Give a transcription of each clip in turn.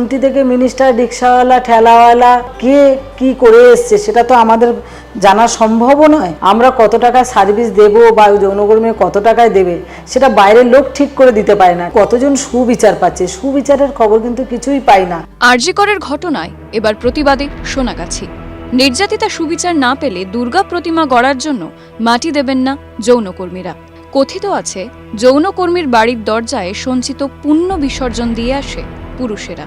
মন্ত্রী থেকে মিনিস্টার, রিক্সাওয়ালা, ঠেলাওয়ালা কে কি করে এসছে সেটা তো আমাদের জানা সম্ভবও নয়। আমরা কত টাকা সার্ভিস দেব বা যৌনকর্মী কত টাকায় দেবে সেটা বাইরের লোক ঠিক করে দিতে পারে না। কতজন সুবিচার পাচ্ছে, সুবিচারের খবর কিন্তু কিছুই পাই না। আরজি করের ঘটনায় এবার প্রতিবাদে সোনাগাছি। নির্যাতিতা সুবিচার না পেলে দুর্গা প্রতিমা গড়ার জন্য মাটি দেবেন না যৌনকর্মীরা। কথিত আছে, যৌনকর্মীর বাড়ির দরজায় সঞ্চিত পুণ্য বিসর্জন দিয়ে আসে পুরুষেরা,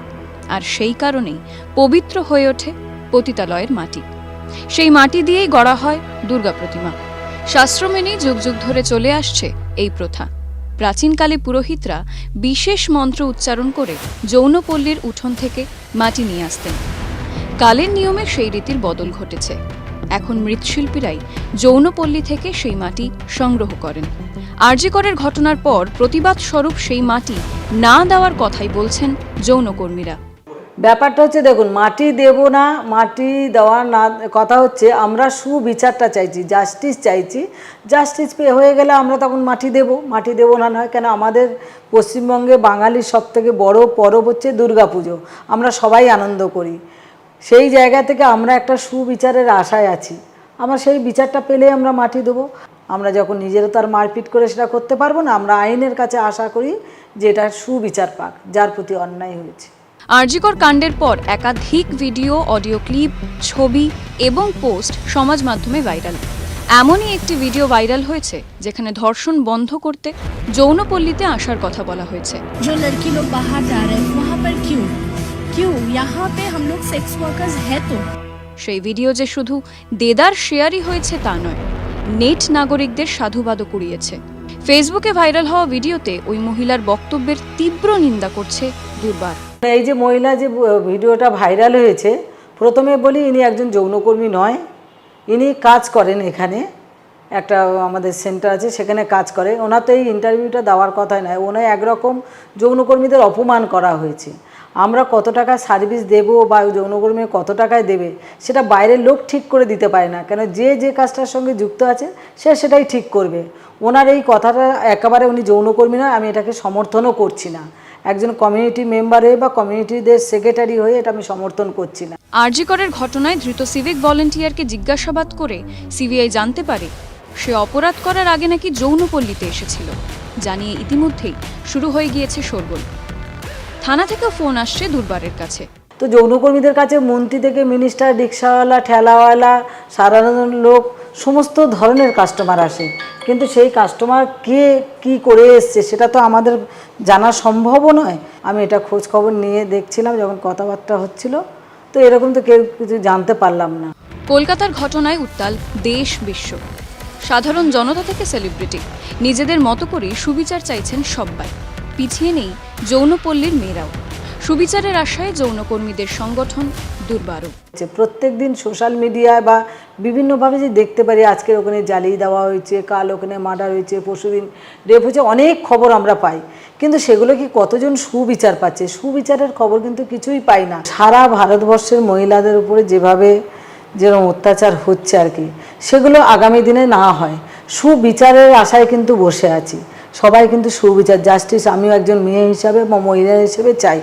আর সেই কারণেই পবিত্র হয়ে ওঠে পতিতালয়ের মাটি। সেই মাটি দিয়েই গড়া হয় দুর্গা প্রতিমা। শাস্ত্র মেনেই যুগ যুগ ধরে চলে আসছে এই প্রথা। প্রাচীনকালে পুরোহিতরা বিশেষ মন্ত্র উচ্চারণ করে যৌনপল্লীর উঠোন থেকে মাটি নিয়ে আসতেন। কালের নিয়মে সেই রীতির বদল ঘটেছে। এখন মৃৎশিল্পীরাই যৌনপল্লী থেকে সেই মাটি সংগ্রহ করেন। আরজি করের ঘটনার পর প্রতিবাদ স্বরূপ সেই মাটি না দেওয়ার কথাই বলছেন যৌনকর্মীরা। ব্যাপারটা হচ্ছে, দেখুন, মাটি দেব না, মাটি দেওয়া না, কথা হচ্ছে আমরা সুবিচারটা চাইছি, জাস্টিস চাইছি। জাস্টিস হয়ে গেলে আমরা তখন মাটি দেব না নয় কেন? আমাদের পশ্চিমবঙ্গে বাঙালির সবথেকে বড় পরব হচ্ছে দুর্গাপুজো। আমরা সবাই আনন্দ করি। সেই জায়গা থেকে আমরা একটা সুবিচারের আশায় আছি। আমরা সেই বিচারটা পেলে আমরা মাটি দেবো। আমরা যখন নিজেরা তার মারপিট করে সেটা করতে পারবো না, আমরা আইনের কাছে আশা করি যে এটা সুবিচার পাক যার প্রতি অন্যায় হয়েছে। আরজিকর কাণ্ডের পর একাধিক ভিডিও, অডিও ক্লিপ, ছবি এবং পোস্ট সমাজ মাধ্যমে ভাইরাল। এমনই একটি ভিডিও ভাইরাল হয়েছে যেখানে ধর্ষণ বন্ধ করতে যৌনপল্লীতে আসার কথা বলা হয়েছে। जो लड़की लोग बाहर जा रहे हैं वहाँ पर क्यों यहाँ पे हम लोग सेक्स वर्कर्स है तो। সেই ভিডিও যে শুধু দেদার শেয়ারই হয়েছে তা নয়, নেট নাগরিকদের সাধুবাদও কুড়িয়েছে। ফেসবুকে ভাইরাল হওয়া ভিডিওতে ওই মহিলার বক্তব্যের তীব্র নিন্দা করছে দুর্বার। এই যে মহিলা যে ভিডিওটা ভাইরাল হয়েছে, প্রথমে বলি ইনি একজন যৌনকর্মী নয়। ইনি কাজ করেন এখানে, একটা আমাদের সেন্টার আছে সেখানে কাজ করে। ওনার তো এই ইন্টারভিউটা দেওয়ার কথাই নয়। ওনার একরকম যৌনকর্মীদের অপমান করা হয়েছে। আমরা কত টাকা সার্ভিস দেব বা যৌনকর্মী কত টাকায় দেবে সেটা বাইরের লোক ঠিক করে দিতে পারে না কেন? যে যে কাজটার সঙ্গে যুক্ত আছে সে সেটাই ঠিক করবে। ওনার এই কথাটা একেবারে, উনি যৌনকর্মী নয়, আমি এটাকে সমর্থনও করছি না। একজন কমিউনিটি মেম্বার হয়ে বা কমিউনিটিদের সেক্রেটারি হয়ে এটা আমি সমর্থন করছি না। আরজি করের ঘটনায় ধৃত সিভিক ভলেন্টিয়ারকে জিজ্ঞাসাবাদ করে সিবিআই জানতে পারে সে অপরাধ করার আগে নাকি যৌনপল্লীতে এসেছিল, জানিয়ে ইতিমধ্যেই শুরু হয়ে গিয়েছে শোরগোল। থানা থেকেও ফোন আসছে দুর্বারের কাছে। তো যৌনকর্মীদের কাছে মন্ত্রী থেকে মিনিস্টার, রিক্সাওয়ালা, ঠেলাওয়ালা, সাধারণ লোক সমস্ত ধরনের কাস্টমার আসে, কিন্তু সেই কাস্টমার কে কি করে এসছে সেটা তো আমাদের জানা সম্ভবও নয়। আমি এটা খোঁজ খবর নিয়ে দেখছিলাম যখন কথাবার্তা হচ্ছিল, তো এরকম তো কেউ কিছু জানতে পারলাম না। কলকাতার ঘটনায় উত্তাল দেশ বিশ্ব। সাধারণ জনতা থেকে সেলিব্রিটি নিজেদের মতো করে সুবিচার চাইছেন সবাই। পিছিয়ে নেই যৌনপল্লীর মেয়েরাও। সুবিচারের আশায় যৌনকর্মীদের সংগঠন দুর্বারও। প্রত্যেক দিন সোশ্যাল মিডিয়ায় বা বিভিন্নভাবে যে দেখতে পারি, আজকের ওখানে জ্বালিয়ে দেওয়া হয়েছে, কাল ওখানে মার্ডার হয়েছে, পরশুদিন রেপ হয়েছে, অনেক খবর আমরা পাই, কিন্তু সেগুলো কি কতজন সুবিচার পাচ্ছে? সুবিচারের খবর কিন্তু কিছুই পাই না। সারা ভারতবর্ষের মহিলাদের উপরে যেভাবে যেরকম অত্যাচার হচ্ছে আর কি, সেগুলো আগামী দিনে না হয়। সুবিচারের আশায় কিন্তু বসে আছি। সবাই কিন্তু সুবিচার, জাস্টিস, আমিও একজন মেয়ে হিসাবে বা মহিলা হিসেবে চাই